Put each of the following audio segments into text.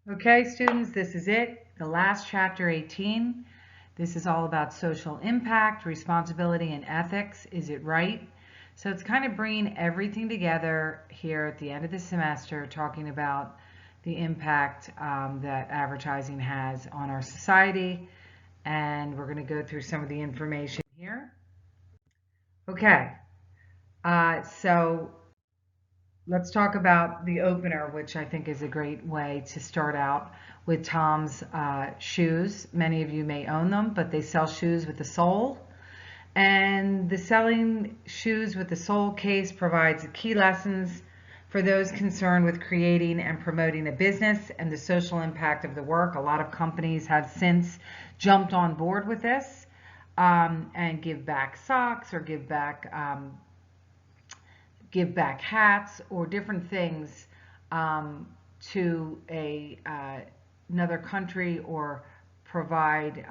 Okay, students, this is it. The last chapter 18. This is all about social impact, responsibility, and ethics. Is it right? So it's kind of bringing everything together here at the end of the semester, talking about the impact that advertising has on our society. And we're going to go through some of the information here. Okay, so let's talk about the opener, which I think is a great way to start out with Tom's shoes. Many of you may own them, but they sell shoes with a sole. And the selling shoes with the sole case provides key lessons for those concerned with creating and promoting a business and the social impact of the work. A lot of companies have since jumped on board with this and give back socks or give back hats or different things to another country or provide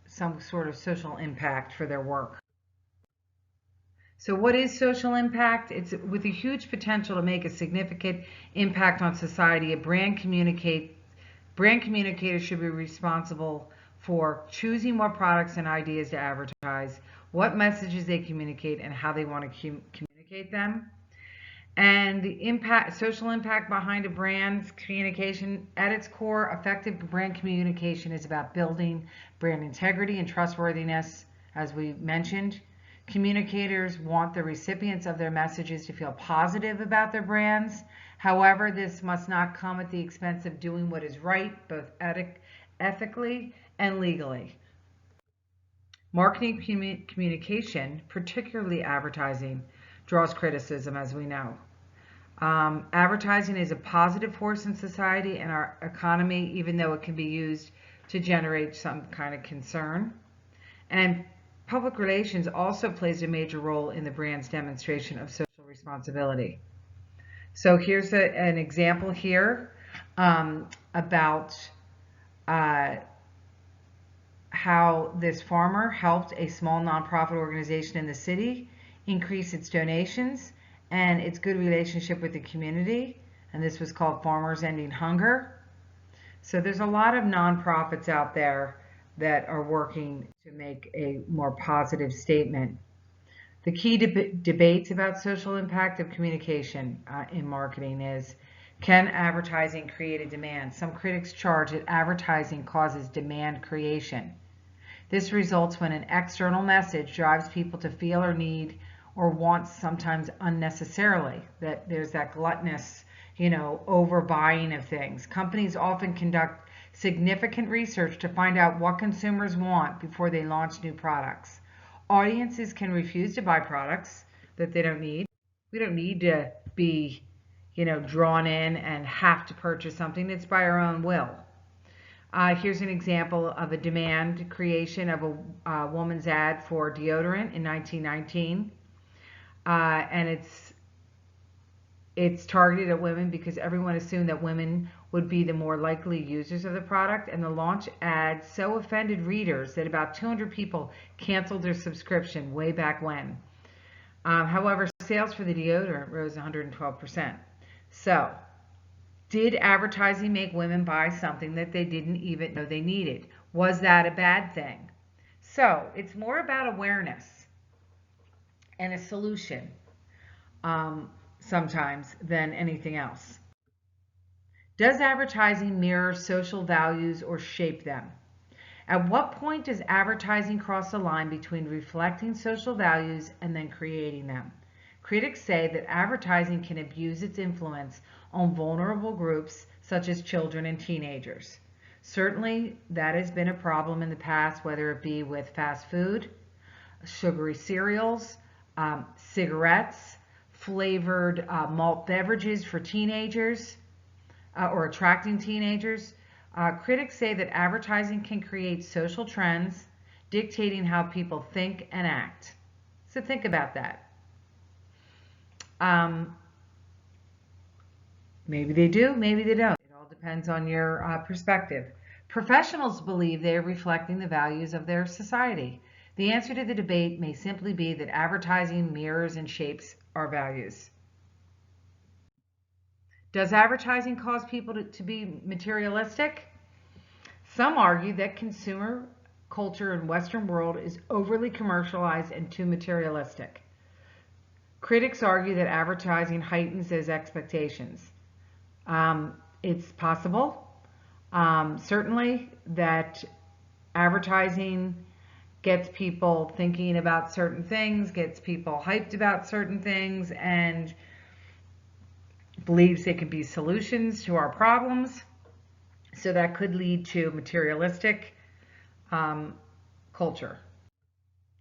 some sort of social impact for their work. So what is social impact? It's with a huge potential to make a significant impact on society. Brand communicators should be responsible for choosing what products and ideas to advertise, what messages they communicate, and how they want to communicate them. And the social impact behind a brand's communication, at its core, effective brand communication is about building brand integrity and trustworthiness, as we mentioned. Communicators want the recipients of their messages to feel positive about their brands. However, this must not come at the expense of doing what is right, both ethically and legally. Marketing communication, particularly advertising, draws criticism, as we know. Advertising is a positive force in society and our economy, even though it can be used to generate some kind of concern. And public relations also plays a major role in the brand's demonstration of social responsibility. So here's an example here about how this farmer helped a small nonprofit organization in the city increase its donations and its good relationship with the community. And this was called Farmers Ending Hunger. So there's a lot of nonprofits out there that are working to make a more positive statement. The key debates about social impact of communication in marketing is, can advertising create a demand? Some critics charge that advertising causes demand creation. This results when an external message drives people to feel or need or want, sometimes unnecessarily, that there's that gluttonous, overbuying of things. Companies often conduct significant research to find out what consumers want before they launch new products. Audiences can refuse to buy products that they don't need. We don't need to be, drawn in and have to purchase something. It's by our own will. Here's an example of a demand creation of a woman's ad for deodorant in 1919. And it's targeted at women because everyone assumed that women would be the more likely users of the product. And the launch ad so offended readers that about 200 people canceled their subscription way back when. However, sales for the deodorant rose 112%. So, did advertising make women buy something that they didn't even know they needed? Was that a bad thing? So, it's more about awareness and a solution sometimes than anything else. Does advertising mirror social values or shape them? At what point does advertising cross the line between reflecting social values and then creating them? Critics say that advertising can abuse its influence on vulnerable groups such as children and teenagers. Certainly, that has been a problem in the past, whether it be with fast food, sugary cereals, cigarettes, flavored malt beverages for teenagers or attracting teenagers. Critics say that advertising can create social trends, dictating how people think and act. So think about that. Maybe they do, maybe they don't. It all depends on your perspective. Professionals believe they are reflecting the values of their society. The answer to the debate may simply be that advertising mirrors and shapes our values. Does advertising cause people to be materialistic? Some argue that consumer culture in Western world is overly commercialized and too materialistic. Critics argue that advertising heightens those expectations. It's possible, certainly, that advertising gets people thinking about certain things, gets people hyped about certain things, and believes they can be solutions to our problems. So that could lead to materialistic culture.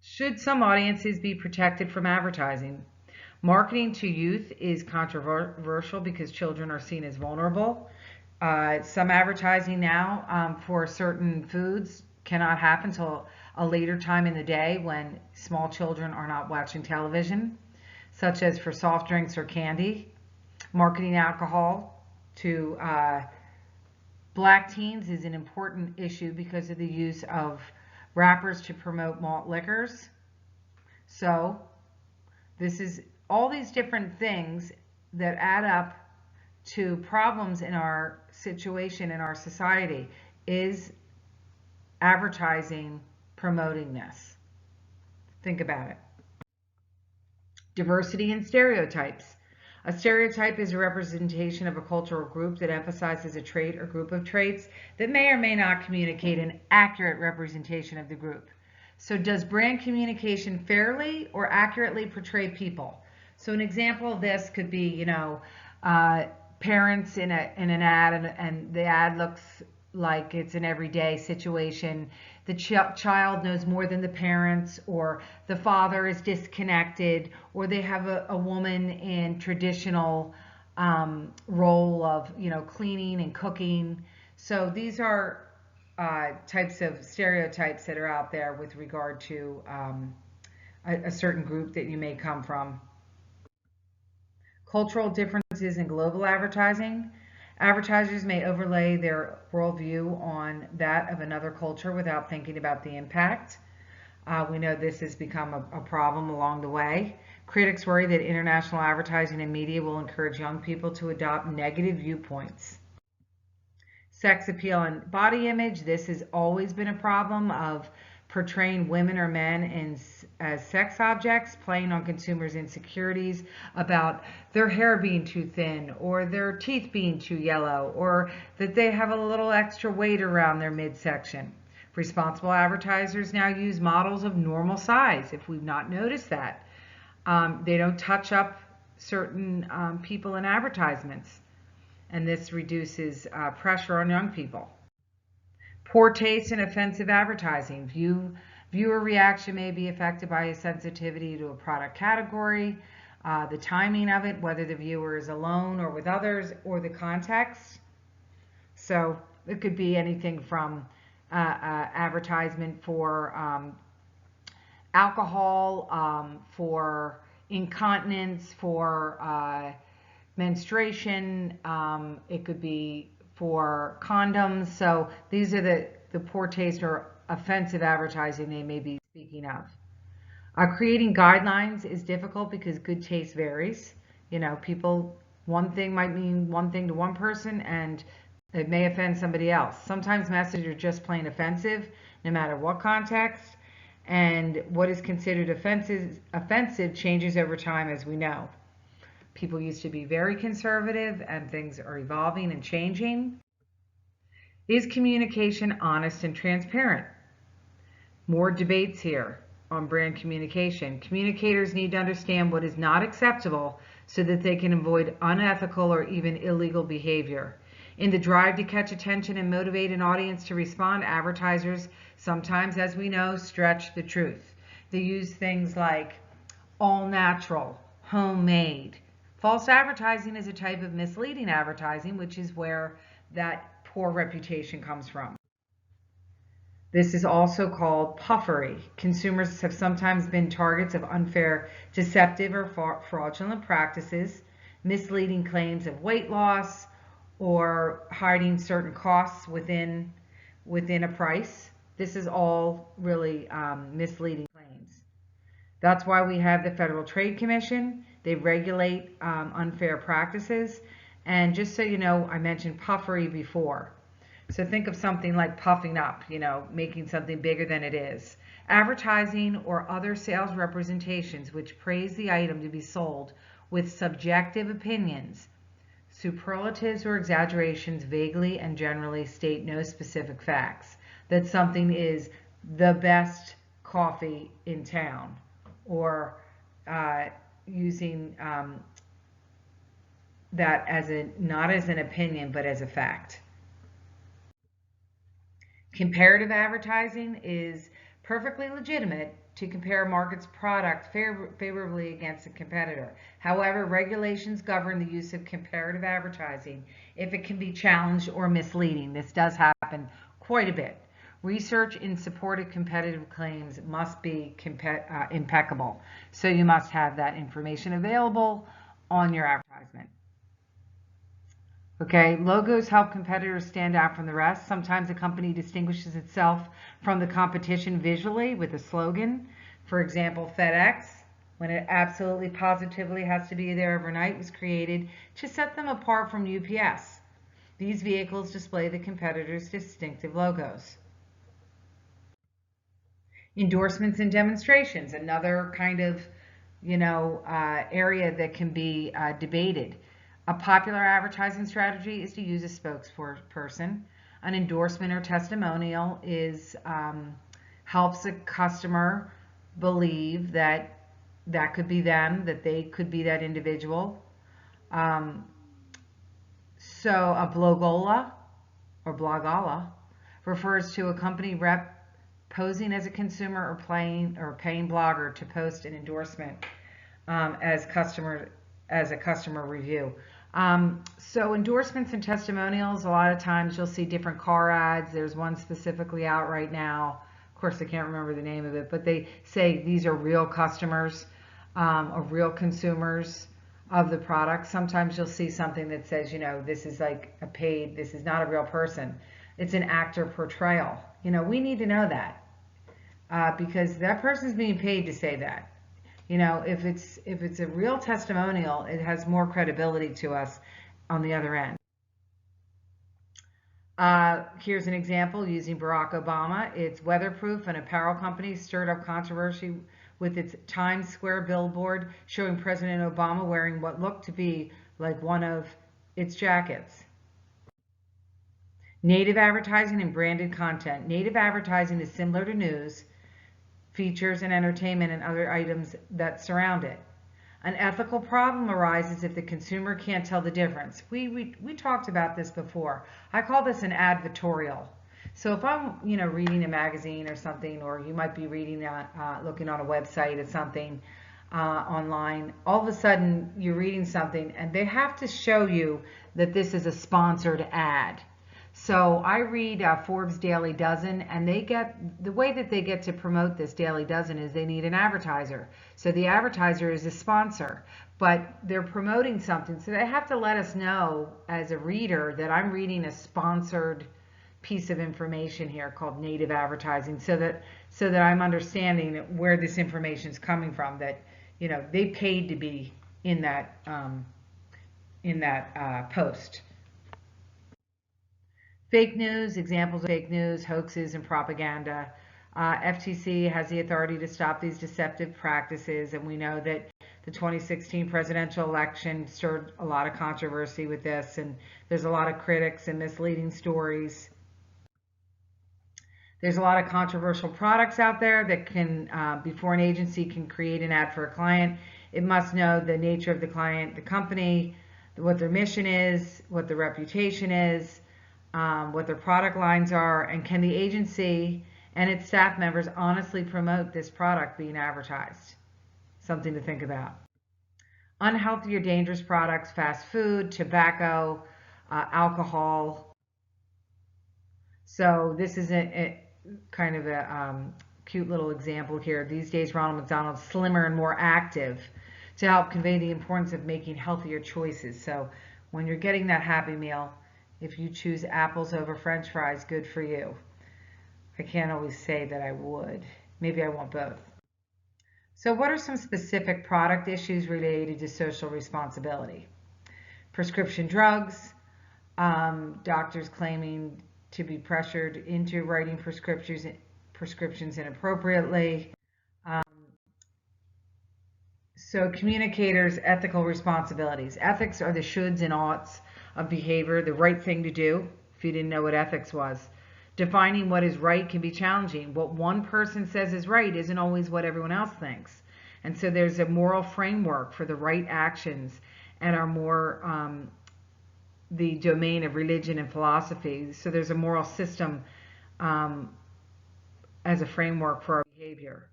Should some audiences be protected from advertising? Marketing to youth is controversial because children are seen as vulnerable. Some advertising now for certain foods cannot happen until a later time in the day when small children are not watching television, such as for soft drinks or candy. Marketing alcohol to black teens is an important issue because of the use of wrappers to promote malt liquors. So this is all these different things that add up to problems in our situation, in our society. Is advertising promoting this? Think about it. Diversity and stereotypes. A stereotype is a representation of a cultural group that emphasizes a trait or group of traits that may or may not communicate an accurate representation of the group. So does brand communication fairly or accurately portray people? So an example of this could be, parents in an ad, and the ad looks like it's an everyday situation. The child knows more than the parents, or the father is disconnected, or they have a woman in traditional role of, cleaning and cooking. So these are types of stereotypes that are out there with regard to a certain group that you may come from. Cultural differences in global advertising. Advertisers may overlay their worldview on that of another culture without thinking about the impact. We know this has become a problem along the way. Critics worry that international advertising and media will encourage young people to adopt negative viewpoints. Sex appeal and body image. This has always been a problem of portraying women or men as sex objects, playing on consumers' insecurities about their hair being too thin, or their teeth being too yellow, or that they have a little extra weight around their midsection. Responsible advertisers now use models of normal size, if we've not noticed that. They don't touch up certain people in advertisements, and this reduces pressure on young people. Poor taste and offensive advertising. Viewer reaction may be affected by a sensitivity to a product category, the timing of it, whether the viewer is alone or with others, or the context. So it could be anything from advertisement for alcohol, for incontinence, for menstruation. It could be for condoms. So these are the poor taste or offensive advertising they may be speaking of. Creating guidelines is difficult because good taste varies. One thing might mean one thing to one person and it may offend somebody else. Sometimes messages are just plain offensive, no matter what context. And what is considered offensive changes over time, as we know. People used to be very conservative, and things are evolving and changing. Is communication honest and transparent? More debates here on brand communication. Communicators need to understand what is not acceptable so that they can avoid unethical or even illegal behavior. In the drive to catch attention and motivate an audience to respond, advertisers sometimes, as we know, stretch the truth. They use things like all natural, homemade. False advertising is a type of misleading advertising, which is where that poor reputation comes from. This is also called puffery. Consumers have sometimes been targets of unfair, deceptive, or fraudulent practices, misleading claims of weight loss, or hiding certain costs within a price. This is all really misleading claims. That's why we have the Federal Trade Commission. They regulate unfair practices. And just so you know, I mentioned puffery before. So think of something like puffing up, making something bigger than it is. Advertising or other sales representations which praise the item to be sold with subjective opinions, superlatives or exaggerations vaguely and generally state no specific facts. That something is the best coffee in town, or using that as not as an opinion but as a fact. Comparative advertising is perfectly legitimate to compare a market's product favorably against a competitor. However, regulations govern the use of comparative advertising if it can be challenged or misleading. This does happen quite a bit. Research in support of competitive claims must be impeccable. So you must have that information available on your advertisement. Okay, logos help competitors stand out from the rest. Sometimes a company distinguishes itself from the competition visually with a slogan. For example, FedEx, when it absolutely positively has to be there overnight, was created to set them apart from UPS. These vehicles display the competitors' distinctive logos. Endorsements and demonstrations, another kind of area that can be debated. A popular advertising strategy is to use a spokesperson. An endorsement or testimonial helps a customer believe that could be them, that they could be that individual. So a blogola or blogala refers to a company rep posing as a consumer or paying blogger to post an endorsement as a customer review. So endorsements and testimonials, a lot of times you'll see different car ads. There's one specifically out right now. Of course, I can't remember the name of it, but they say these are real customers, or real consumers of the product. Sometimes you'll see something that says, this is like this is not a real person. It's an actor portrayal. We need to know that. Because that person's being paid to say that. If it's a real testimonial, it has more credibility to us on the other end. Here's an example using Barack Obama. It's weatherproof. An apparel company stirred up controversy with its Times Square billboard showing President Obama wearing what looked to be like one of its jackets. Native advertising and branded content. Native advertising is similar to news, features, and entertainment and other items that surround it. An ethical problem arises if the consumer can't tell the difference. We talked about this before. I call this an advertorial. So if I'm reading a magazine or something, or you might be reading looking on a website or something online, all of a sudden you're reading something and they have to show you that this is a sponsored ad. So I read Forbes Daily Dozen, and the way that they get to promote this Daily Dozen is they need an advertiser. So the advertiser is a sponsor, but they're promoting something. So they have to let us know as a reader that I'm reading a sponsored piece of information here called native advertising, so that I'm understanding where this information is coming from, that they paid to be in that post. Fake news, examples of fake news, hoaxes, and propaganda. FTC has the authority to stop these deceptive practices, and we know that the 2016 presidential election stirred a lot of controversy with this, and there's a lot of critics and misleading stories. There's a lot of controversial products out there that can, before an agency can create an ad for a client, it must know the nature of the client, the company, what their mission is, what their reputation is, what their product lines are, and can the agency and its staff members honestly promote this product being advertised? Something to think about. Unhealthy or dangerous products, fast food, tobacco, alcohol. So this is a kind of a cute little example here. These days, Ronald McDonald's slimmer and more active to help convey the importance of making healthier choices. So when you're getting that Happy Meal, if you choose apples over French fries, good for you. I can't always say that I would. Maybe I want both. So what are some specific product issues related to social responsibility? Prescription drugs, doctors claiming to be pressured into writing prescriptions inappropriately. So communicators' ethical responsibilities. Ethics are the shoulds and oughts of behavior, the right thing to do, if you didn't know what ethics was. Defining what is right can be challenging. What one person says is right isn't always what everyone else thinks. And so there's a moral framework for the right actions and are more the domain of religion and philosophy. So there's a moral system as a framework for our behavior.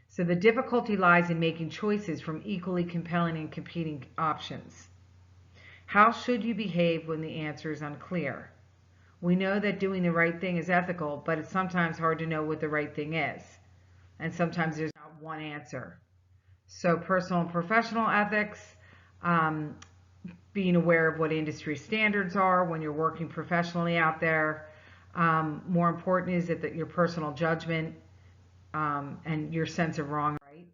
So the difficulty lies in making choices from equally compelling and competing options. How should you behave when the answer is unclear? We know that doing the right thing is ethical, but it's sometimes hard to know what the right thing is. And sometimes there's not one answer. So personal and professional ethics, being aware of what industry standards are when you're working professionally out there. More important is that your personal judgment and your sense of wrong, right?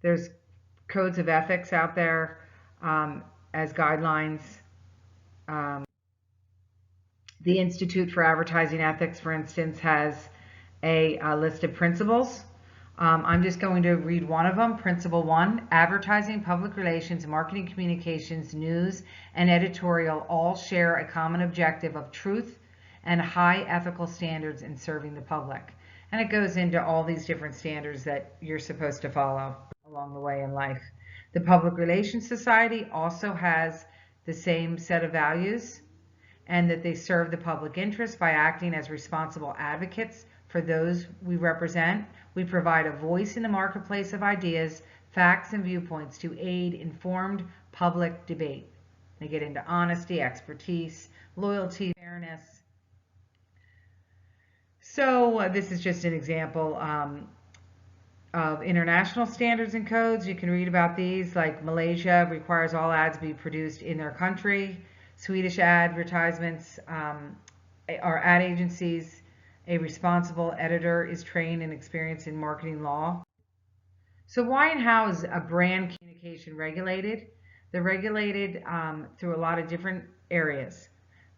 There's codes of ethics out there as guidelines. The Institute for Advertising Ethics, for instance, has a list of principles. I'm just going to read one of them. Principle 1, advertising, public relations, marketing communications, news, and editorial all share a common objective of truth and high ethical standards in serving the public. And it goes into all these different standards that you're supposed to follow along the way in life. The Public Relations Society also has the same set of values, and that they serve the public interest by acting as responsible advocates for those we represent. We provide a voice in the marketplace of ideas, facts, and viewpoints to aid informed public debate. They get into honesty, expertise, loyalty, fairness. So this is just an example of international standards and codes. You can read about these, like Malaysia requires all ads be produced in their country. Swedish advertisements are ad agencies. A responsible editor is trained and experienced in marketing law. So why and how is a brand communication regulated? They're regulated through a lot of different areas.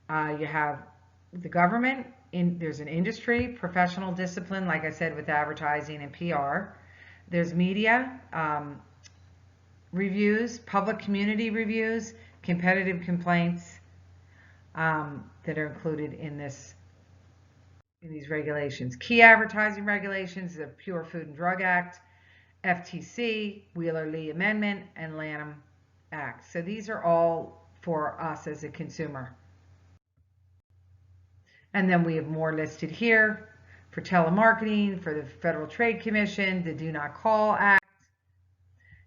You have the government, there's an industry, professional discipline, like I said, with advertising and PR. There's media, reviews, public community reviews, competitive complaints that are included in these regulations. Key advertising regulations, the Pure Food and Drug Act, FTC, Wheeler-Lee Amendment, and Lanham Act. So these are all for us as a consumer. And then we have more listed here for telemarketing, for the Federal Trade Commission, the Do Not Call Act.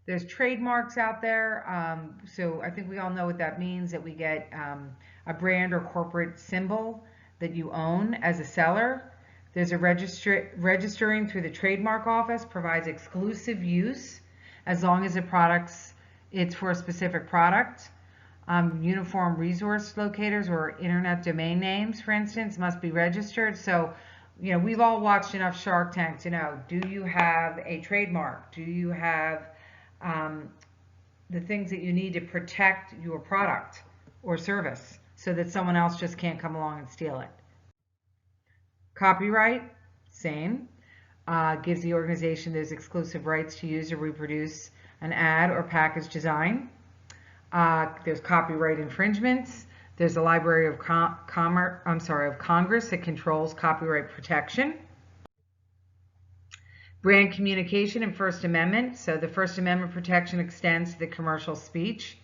There's trademarks out there. So I think we all know what that means, that we get a brand or corporate symbol that you own as a seller. There's a registering through the trademark office provides exclusive use as long as it's for a specific product. Uniform resource locators or internet domain names, for instance, must be registered. So, you know, we've all watched enough Shark Tank to know, do you have a trademark? Do you have the things that you need to protect your product or service so that someone else just can't come along and steal it? Copyright, same. Gives the organization those exclusive rights to use or reproduce an ad or package design. There's copyright infringements. There's a Library of Congress that controls copyright protection. Brand communication and First Amendment. So the First Amendment protection extends to the commercial speech.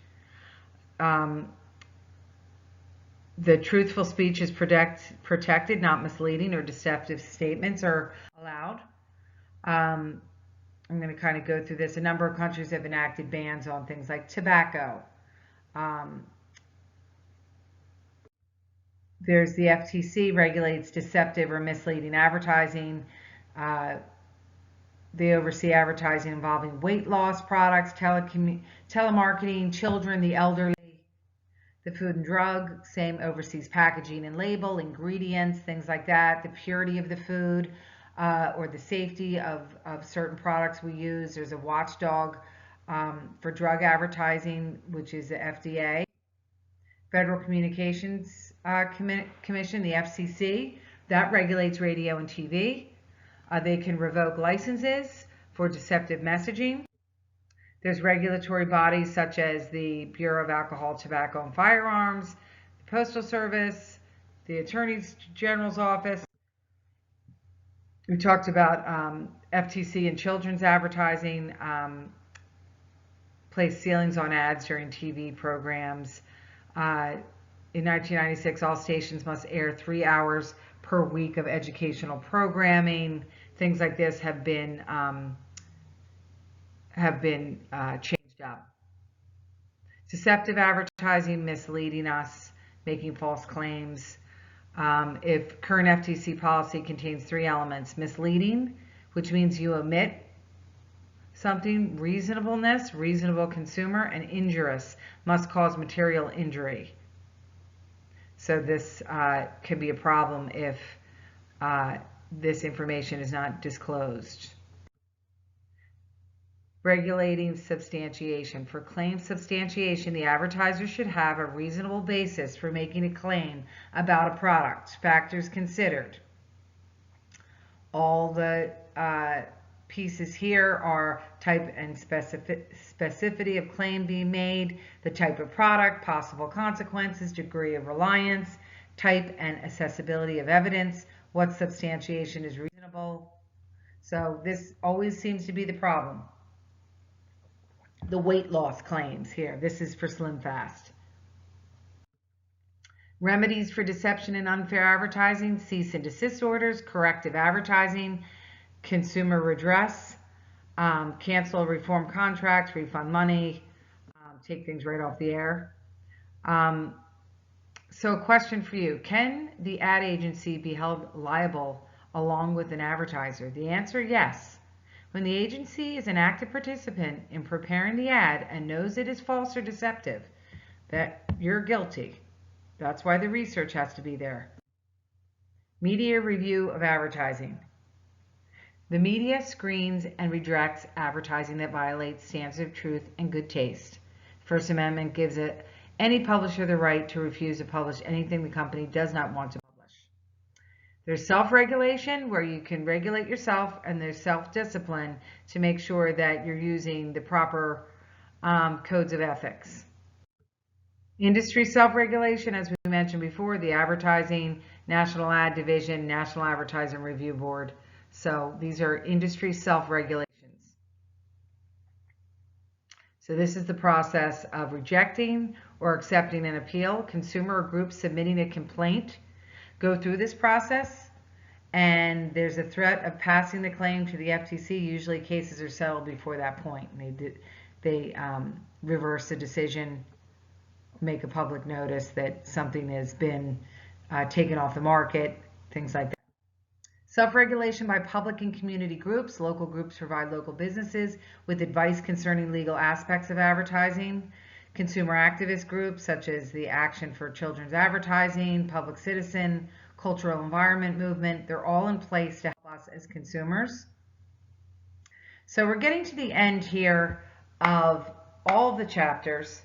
The truthful speech is protected, not misleading or deceptive statements are allowed. I'm going to kind of go through this. A number of countries have enacted bans on things like tobacco. There's the FTC regulates deceptive or misleading advertising. They oversee advertising involving weight loss products, telemarketing, children, the elderly. The Food and Drug, same, oversees packaging and label, ingredients, things like that, the purity of the food or the safety of certain products we use. There's a watchdog for drug advertising, which is the FDA. Federal Communications Commission, the FCC, that regulates radio and TV. They can revoke licenses for deceptive messaging. There's regulatory bodies such as the Bureau of Alcohol, Tobacco, and Firearms, the Postal Service, the Attorney General's Office. We talked about FTC and children's advertising, place ceilings on ads during TV programs. In 1996, all stations must air 3 hours per week of educational programming. Things like this have been changed up. Deceptive advertising, misleading us, making false claims. If current FTC policy contains 3 elements: misleading, which means you omit something; reasonableness, reasonable consumer; and injurious, must cause material injury. So this could be a problem if this information is not disclosed. Regulating substantiation. For claim substantiation, the advertiser should have a reasonable basis for making a claim about a product. Factors considered. All the pieces here are type and specificity of claim being made, the type of product, possible consequences, degree of reliance, type and accessibility of evidence, what substantiation is reasonable. So this always seems to be the problem. The weight loss claims here. This is for SlimFast. Remedies for deception and unfair advertising: cease and desist orders, corrective advertising, consumer redress, cancel a reform contract, refund money, take things right off the air. So a question for you: can the ad agency be held liable along with an advertiser? The answer: yes. When the agency is an active participant in preparing the ad and knows it is false or deceptive, that you're guilty. That's why the research has to be there. Media review of advertising. The media screens and rejects advertising that violates standards of truth and good taste. First Amendment gives any publisher the right to refuse to publish anything the company does not want to publish. There's self-regulation, where you can regulate yourself, and there's self-discipline to make sure that you're using the proper codes of ethics. Industry self-regulation, as we mentioned before, the Advertising National Ad Division, National Advertising Review Board. So these are industry self-regulations. So this is the process of rejecting or accepting an appeal. Consumer or group submitting a complaint go through this process, and there's a threat of passing the claim to the FTC. Usually cases are settled before that point. They reverse the decision, make a public notice that something has been taken off the market, things like that. Self-regulation by public and community groups. Local groups provide local businesses with advice concerning legal aspects of advertising. Consumer activist groups such as the Action for Children's Advertising, Public Citizen, Cultural Environment Movement, they're all in place to help us as consumers. So we're getting to the end here of all the chapters,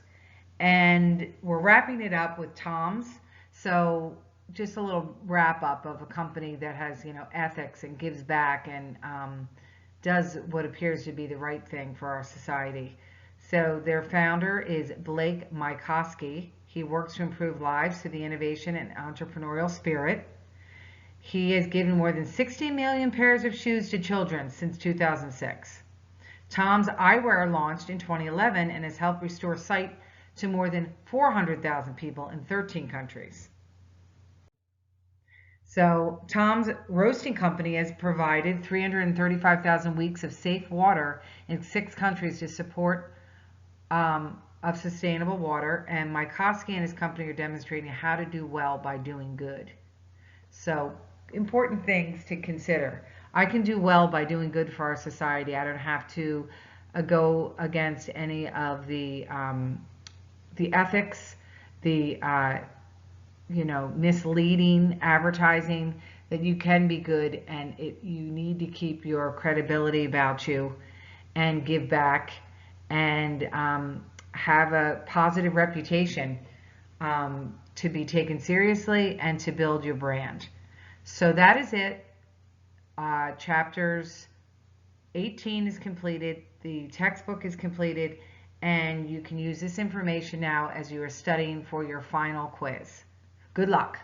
and we're wrapping it up with Tom's. So just a little wrap up of a company that has, ethics and gives back and does what appears to be the right thing for our society. So their founder is Blake Mycoskie. He works to improve lives through the innovation and entrepreneurial spirit. He has given more than 60 million pairs of shoes to children since 2006. Tom's Eyewear launched in 2011 and has helped restore sight to more than 400,000 people in 13 countries. So Tom's Roasting Company has provided 335,000 weeks of safe water in 6 countries to support of sustainable water, and Mycoskie and his company are demonstrating how to do well by doing good. So important things to consider. I can do well by doing good for our society. I don't have to go against any of the ethics, the misleading advertising. That you can be good, and you need to keep your credibility about you and give back and have a positive reputation to be taken seriously and to build your brand. So that is it. Chapters 18 is completed, the textbook is completed, and you can use this information now as you are studying for your final quiz. Good luck.